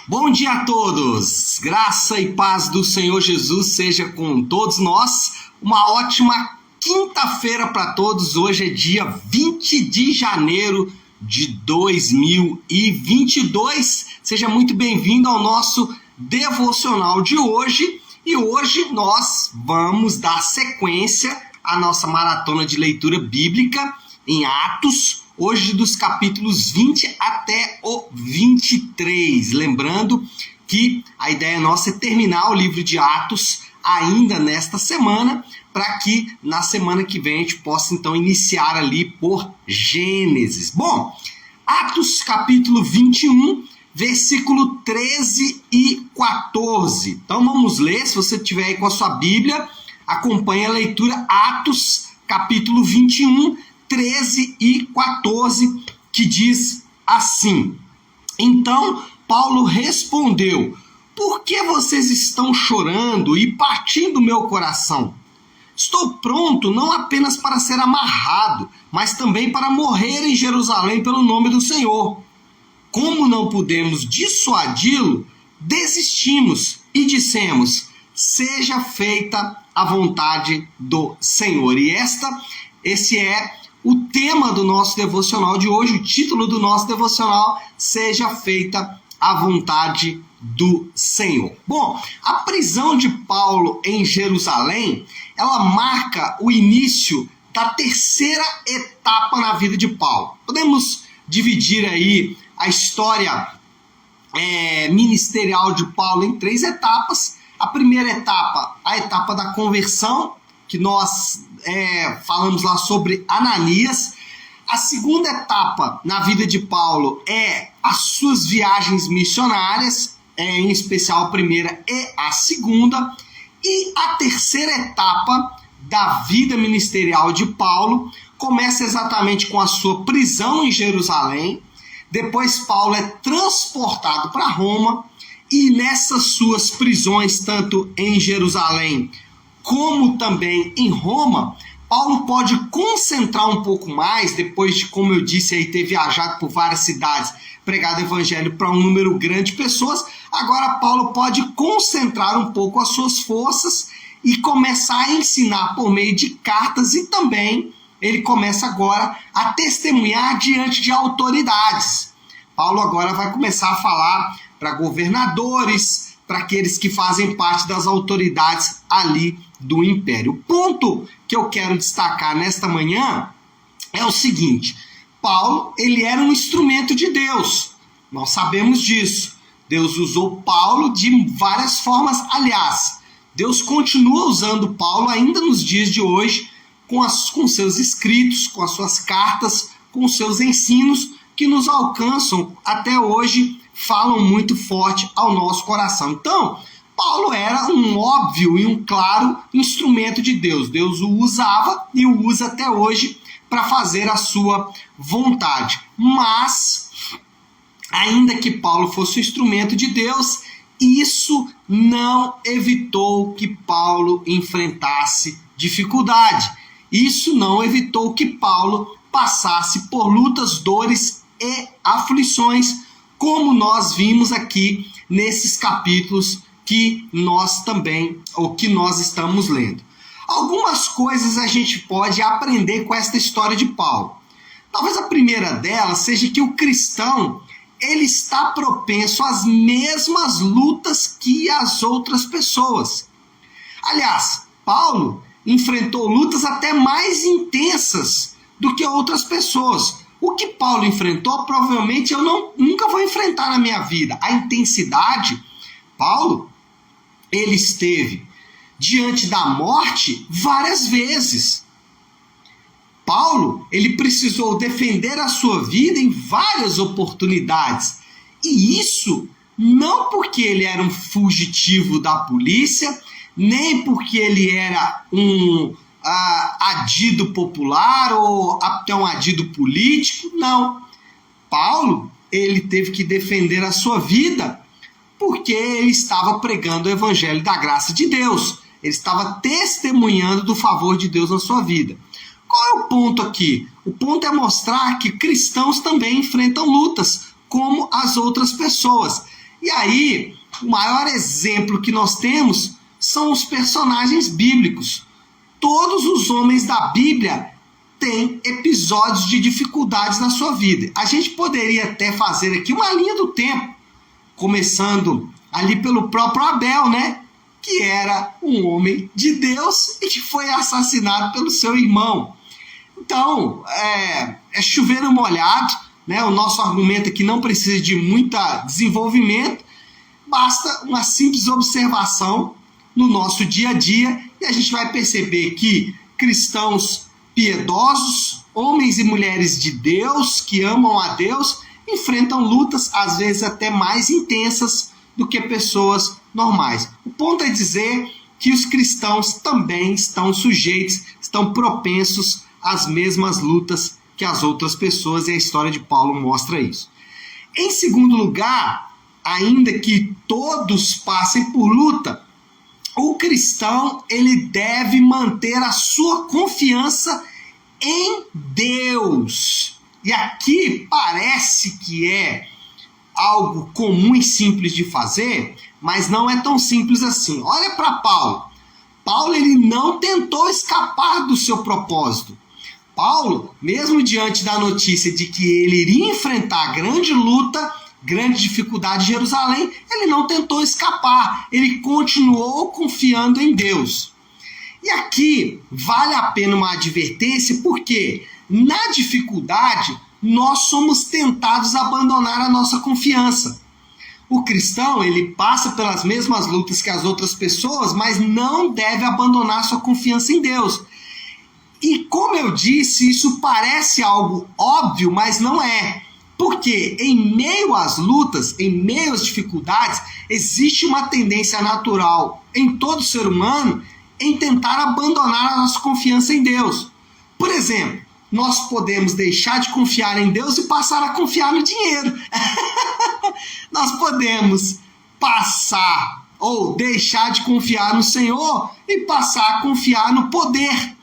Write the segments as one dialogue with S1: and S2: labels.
S1: Bom dia a todos! Graça e paz do Senhor Jesus seja com todos nós. Uma ótima quinta-feira para todos. Hoje é dia 20 de janeiro de 2022. Seja muito bem-vindo ao nosso devocional de hoje. E hoje nós vamos dar sequência à nossa maratona de leitura bíblica em Atos. Hoje dos capítulos 20 até o 23. Lembrando que a ideia nossa é terminar o livro de Atos ainda nesta semana, para que na semana que vem a gente possa então iniciar ali por Gênesis. Bom, Atos capítulo 21, versículo 13 e 14. Então vamos ler, se você tiver aí com a sua Bíblia, acompanhe a leitura. Atos capítulo 21, 13 e 14, que diz assim: Então Paulo respondeu: Por que vocês estão chorando e partindo meu coração? Estou pronto não apenas para ser amarrado, mas também para morrer em Jerusalém pelo nome do Senhor. Como não pudemos dissuadi-lo, desistimos e dissemos: Seja feita a vontade do Senhor. E esse é o tema do nosso devocional de hoje, o título do nosso devocional: Seja feita a vontade do Senhor. Bom, a prisão de Paulo em Jerusalém, ela marca o início da terceira etapa na vida de Paulo. Podemos dividir aí a história ministerial de Paulo em três etapas. A primeira etapa, a etapa da conversão, que nós falamos lá sobre Ananias. A segunda etapa na vida de Paulo é as suas viagens missionárias, em especial a primeira e a segunda. E a terceira etapa da vida ministerial de Paulo começa exatamente com a sua prisão em Jerusalém. Depois Paulo é transportado para Roma, e nessas suas prisões, tanto em Jerusalém como também em Roma, Paulo pode concentrar um pouco mais, depois de, como eu disse, aí, ter viajado por várias cidades, pregado o evangelho para um número grande de pessoas. Agora Paulo pode concentrar um pouco as suas forças e começar a ensinar por meio de cartas, e também ele começa agora a testemunhar diante de autoridades. Paulo agora vai começar a falar para governadores, para aqueles que fazem parte das autoridades ali do império. O ponto que eu quero destacar nesta manhã é o seguinte: Paulo, ele era um instrumento de Deus. Nós sabemos disso. Deus usou Paulo de várias formas. Aliás, Deus continua usando Paulo ainda nos dias de hoje, com seus escritos, com as suas cartas, com os seus ensinos, que nos alcançam até hoje, falam muito forte ao nosso coração. Então, Paulo era um óbvio e um claro instrumento de Deus. Deus o usava e o usa até hoje para fazer a sua vontade. Mas, ainda que Paulo fosse um instrumento de Deus, isso não evitou que Paulo enfrentasse dificuldade. Isso não evitou que Paulo passasse por lutas, dores e aflições, como nós vimos aqui nesses capítulos que nós estamos lendo. Algumas coisas a gente pode aprender com esta história de Paulo. Talvez a primeira delas seja que o cristão, ele está propenso às mesmas lutas que as outras pessoas. Aliás, Paulo enfrentou lutas até mais intensas do que outras pessoas. O que Paulo enfrentou, provavelmente eu nunca vou enfrentar na minha vida. A intensidade, Paulo, ele esteve diante da morte várias vezes. Paulo, ele precisou defender a sua vida em várias oportunidades. E isso não porque ele era um fugitivo da polícia, nem porque ele era um adido popular ou até um adido político. Não. Paulo, ele teve que defender a sua vida porque ele estava pregando o evangelho da graça de Deus. Ele estava testemunhando do favor de Deus na sua vida. Qual é o ponto aqui? O ponto é mostrar que cristãos também enfrentam lutas, como as outras pessoas. E aí, o maior exemplo que nós temos são os personagens bíblicos. Todos os homens da Bíblia têm episódios de dificuldades na sua vida. A gente poderia até fazer aqui uma linha do tempo, começando ali pelo próprio Abel, né? Que era um homem de Deus e que foi assassinado pelo seu irmão. Então, é chover no molhado, né? O nosso argumento aqui não precisa de muito desenvolvimento, basta uma simples observação no nosso dia a dia e a gente vai perceber que cristãos piedosos, homens e mulheres de Deus, que amam a Deus, enfrentam lutas às vezes até mais intensas do que pessoas normais. O ponto é dizer que os cristãos também estão sujeitos, estão propensos às mesmas lutas que as outras pessoas, e a história de Paulo mostra isso. Em segundo lugar, ainda que todos passem por luta, o cristão ele deve manter a sua confiança em Deus. E aqui parece que é algo comum e simples de fazer, mas não é tão simples assim. Olha para Paulo. Paulo ele não tentou escapar do seu propósito. Paulo, mesmo diante da notícia de que ele iria enfrentar grande luta, grande dificuldade em Jerusalém, ele não tentou escapar, ele continuou confiando em Deus. E aqui vale a pena uma advertência, porque na dificuldade nós somos tentados a abandonar a nossa confiança. O cristão, ele passa pelas mesmas lutas que as outras pessoas, mas não deve abandonar sua confiança em Deus. E como eu disse, isso parece algo óbvio, mas não é. Porque em meio às lutas, em meio às dificuldades, existe uma tendência natural em todo ser humano em tentar abandonar a nossa confiança em Deus. Por exemplo, nós podemos deixar de confiar em Deus e passar a confiar no dinheiro. Nós podemos passar ou deixar de confiar no Senhor e passar a confiar no poder.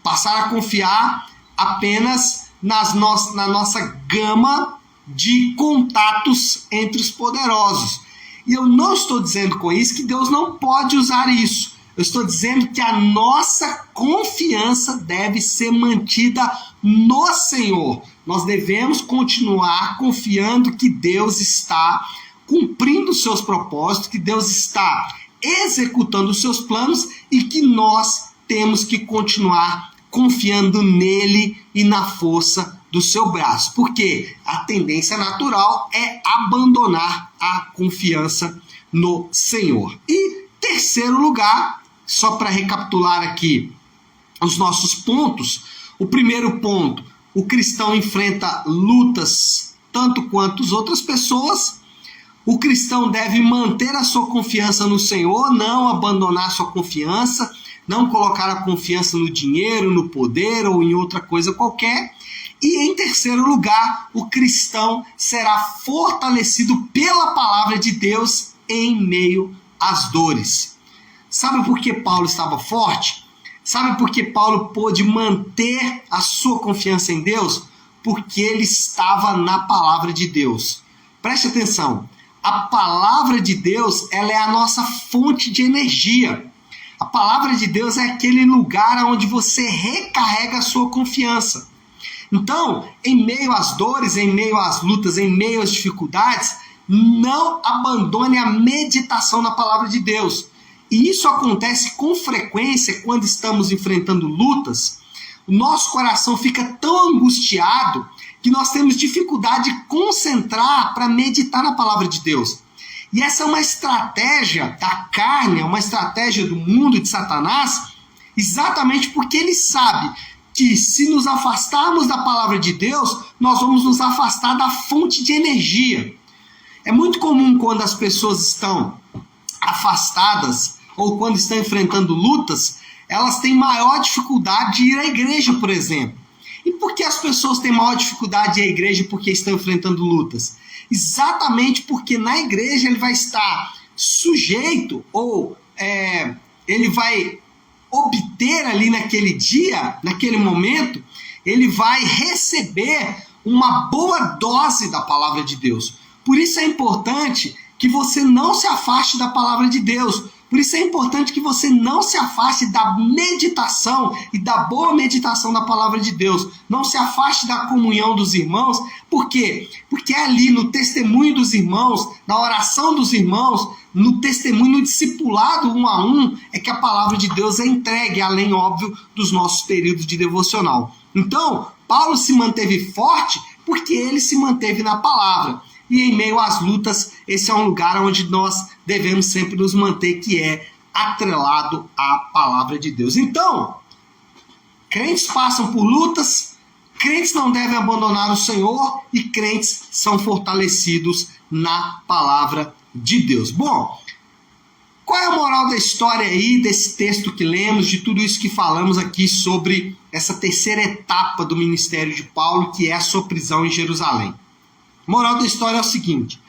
S1: Passar a confiar apenas na nossa gama de contatos entre os poderosos. E eu não estou dizendo com isso que Deus não pode usar isso. Eu estou dizendo que a nossa confiança deve ser mantida no Senhor. Nós devemos continuar confiando que Deus está cumprindo os seus propósitos, que Deus está executando os seus planos e que nós temos que continuar confiando nele e na força do seu braço. Porque a tendência natural é abandonar a confiança no Senhor. E terceiro lugar, só para recapitular aqui os nossos pontos, o primeiro ponto, o cristão enfrenta lutas tanto quanto as outras pessoas. O cristão deve manter a sua confiança no Senhor, não abandonar sua confiança, não colocar a confiança no dinheiro, no poder ou em outra coisa qualquer. E em terceiro lugar, o cristão será fortalecido pela palavra de Deus em meio às dores. Sabe por que Paulo estava forte? Sabe por que Paulo pôde manter a sua confiança em Deus? Porque ele estava na palavra de Deus. Preste atenção, a palavra de Deus, ela é a nossa fonte de energia. A palavra de Deus é aquele lugar onde você recarrega a sua confiança. Então, em meio às dores, em meio às lutas, em meio às dificuldades, não abandone a meditação na palavra de Deus. E isso acontece com frequência quando estamos enfrentando lutas. O nosso coração fica tão angustiado que nós temos dificuldade de concentrar para meditar na palavra de Deus. E essa é uma estratégia da carne, é uma estratégia do mundo, de Satanás, exatamente porque ele sabe que se nos afastarmos da palavra de Deus, nós vamos nos afastar da fonte de energia. É muito comum quando as pessoas estão afastadas ou quando estão enfrentando lutas, elas têm maior dificuldade de ir à igreja, por exemplo. E por que as pessoas têm maior dificuldade de ir à igreja porque estão enfrentando lutas? Exatamente porque na igreja ele vai estar sujeito ou ele vai obter ali naquele dia, naquele momento, ele vai receber uma boa dose da palavra de Deus. Por isso é importante que você não se afaste da palavra de Deus. Por isso é importante que você não se afaste da meditação e da boa meditação da palavra de Deus. Não se afaste da comunhão dos irmãos. Por quê? Porque é ali no testemunho dos irmãos, na oração dos irmãos, no testemunho, no discipulado um a um, é que a palavra de Deus é entregue, além, óbvio, dos nossos períodos de devocional. Então, Paulo se manteve forte porque ele se manteve na palavra. E em meio às lutas, esse é um lugar onde nós devemos sempre nos manter, que é atrelado à palavra de Deus. Então, crentes passam por lutas, crentes não devem abandonar o Senhor e crentes são fortalecidos na palavra de Deus. Bom, qual é a moral da história aí, desse texto que lemos, de tudo isso que falamos aqui sobre essa terceira etapa do ministério de Paulo, que é a sua prisão em Jerusalém? Moral da história é o seguinte: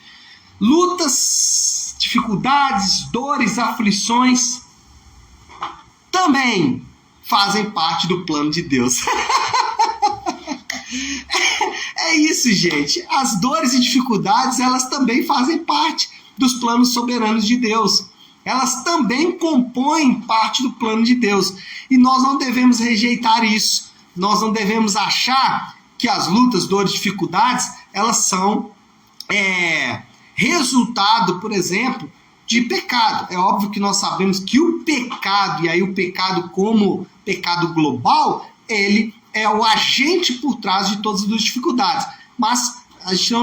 S1: lutas, dificuldades, dores, aflições também fazem parte do plano de Deus. É isso, gente. As dores e dificuldades, elas também fazem parte dos planos soberanos de Deus. Elas também compõem parte do plano de Deus. E nós não devemos rejeitar isso. Nós não devemos achar que as lutas, dores, dificuldades, elas são resultado, por exemplo, de pecado. É óbvio que nós sabemos que o pecado, e aí o pecado como pecado global, ele é o agente por trás de todas as dificuldades. Mas a gente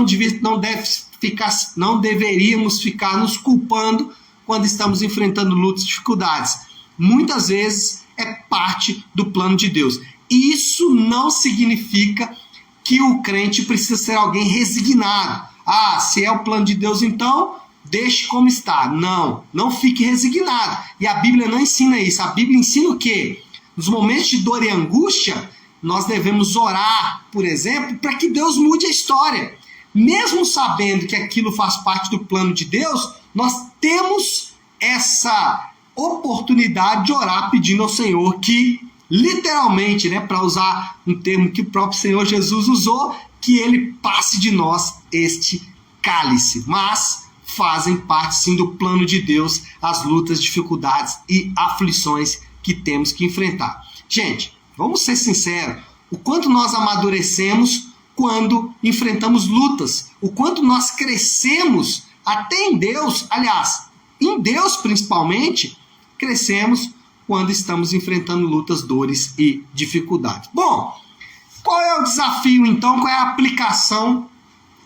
S1: não deveríamos ficar nos culpando quando estamos enfrentando lutas e dificuldades. Muitas vezes é parte do plano de Deus. Isso não significa que o crente precisa ser alguém resignado. Ah, se é o plano de Deus, então deixe como está. Não, não fique resignado. E a Bíblia não ensina isso. A Bíblia ensina o quê? Nos momentos de dor e angústia, nós devemos orar, por exemplo, para que Deus mude a história. Mesmo sabendo que aquilo faz parte do plano de Deus, nós temos essa oportunidade de orar pedindo ao Senhor que, literalmente, para usar um termo que o próprio Senhor Jesus usou, que ele passe de nós este cálice. Mas fazem parte, sim, do plano de Deus as lutas, dificuldades e aflições que temos que enfrentar. Gente, vamos ser sinceros, o quanto nós amadurecemos quando enfrentamos lutas, o quanto nós crescemos até em Deus, aliás, em Deus principalmente, crescemos quando estamos enfrentando lutas, dores e dificuldades. Bom, qual é o desafio então, qual é a aplicação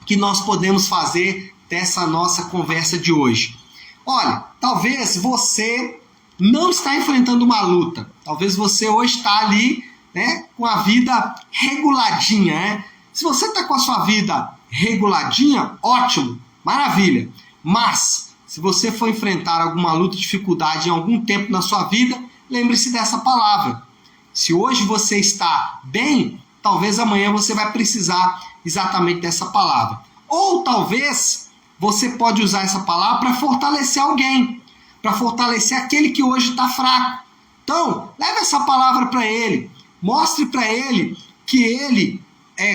S1: que nós podemos fazer dessa nossa conversa de hoje? Olha, talvez você não está enfrentando uma luta, talvez você hoje está ali, com a vida reguladinha, Se você está com a sua vida reguladinha, ótimo, maravilha. Mas, se você for enfrentar alguma luta, dificuldade em algum tempo na sua vida, lembre-se dessa palavra. Se hoje você está bem, talvez amanhã você vai precisar exatamente dessa palavra. Ou talvez você pode usar essa palavra para fortalecer alguém, para fortalecer aquele que hoje está fraco. Então, leve essa palavra para ele, mostre para ele que ele,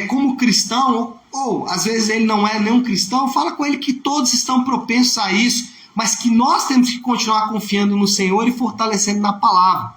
S1: como cristão, ou às vezes ele não é nenhum cristão, fala com ele que todos estão propensos a isso, mas que nós temos que continuar confiando no Senhor e fortalecendo na palavra.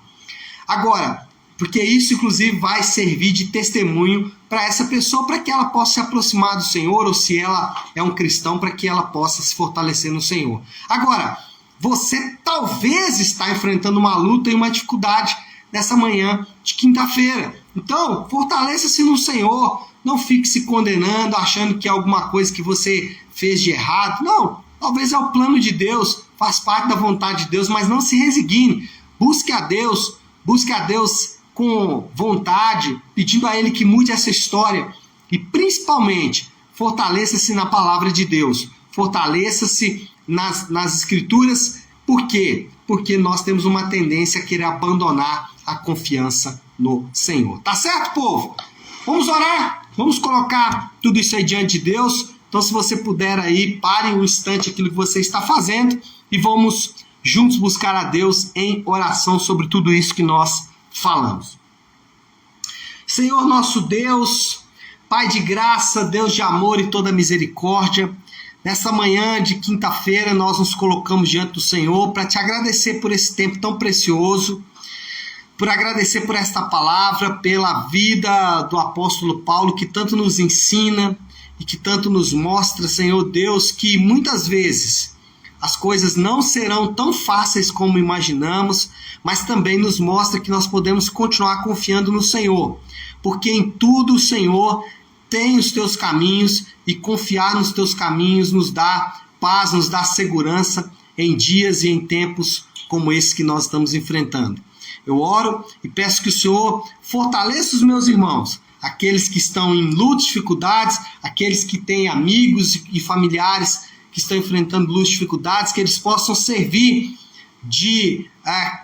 S1: Agora, porque isso inclusive vai servir de testemunho para essa pessoa, para que ela possa se aproximar do Senhor, ou se ela é um cristão, para que ela possa se fortalecer no Senhor. Agora, você talvez está enfrentando uma luta e uma dificuldade nessa manhã de quinta-feira. Então, fortaleça-se no Senhor, não fique se condenando, achando que é alguma coisa que você fez de errado. Não, talvez é o plano de Deus, faz parte da vontade de Deus, mas não se resigne. Busque a Deus com vontade, pedindo a Ele que mude essa história. E principalmente, fortaleça-se na palavra de Deus, fortaleça-se nas Escrituras. Por quê? Porque nós temos uma tendência a querer abandonar a confiança no Senhor. Tá certo, povo? Vamos orar? Vamos colocar tudo isso aí diante de Deus. Então, se você puder aí, pare um instante aquilo que você está fazendo e vamos juntos buscar a Deus em oração sobre tudo isso que nós falamos. Senhor nosso Deus, Pai de graça, Deus de amor e toda misericórdia, Nessa manhã de quinta-feira, nós nos colocamos diante do Senhor para te agradecer por esse tempo tão precioso, por agradecer por esta palavra, pela vida do apóstolo Paulo, que tanto nos ensina e que tanto nos mostra, Senhor Deus, que muitas vezes as coisas não serão tão fáceis como imaginamos, mas também nos mostra que nós podemos continuar confiando no Senhor, porque em tudo o Senhor tem os teus caminhos, e confiar nos teus caminhos nos dá paz, nos dá segurança em dias e em tempos como esse que nós estamos enfrentando. Eu oro e peço que o Senhor fortaleça os meus irmãos, aqueles que estão em lutas, dificuldades, aqueles que têm amigos e familiares que estão enfrentando lutas, dificuldades, que eles possam servir de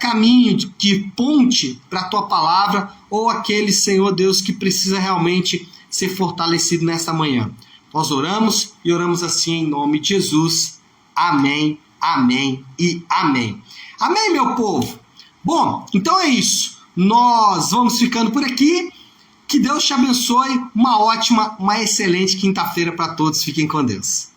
S1: caminho, de ponte para a tua palavra, ou aquele, Senhor Deus, que precisa realmente ser fortalecido nesta manhã. Nós oramos e oramos assim em nome de Jesus. Amém, amém e amém. Amém, meu povo? Bom, então é isso. Nós vamos ficando por aqui. Que Deus te abençoe. Uma ótima, uma excelente quinta-feira para todos. Fiquem com Deus.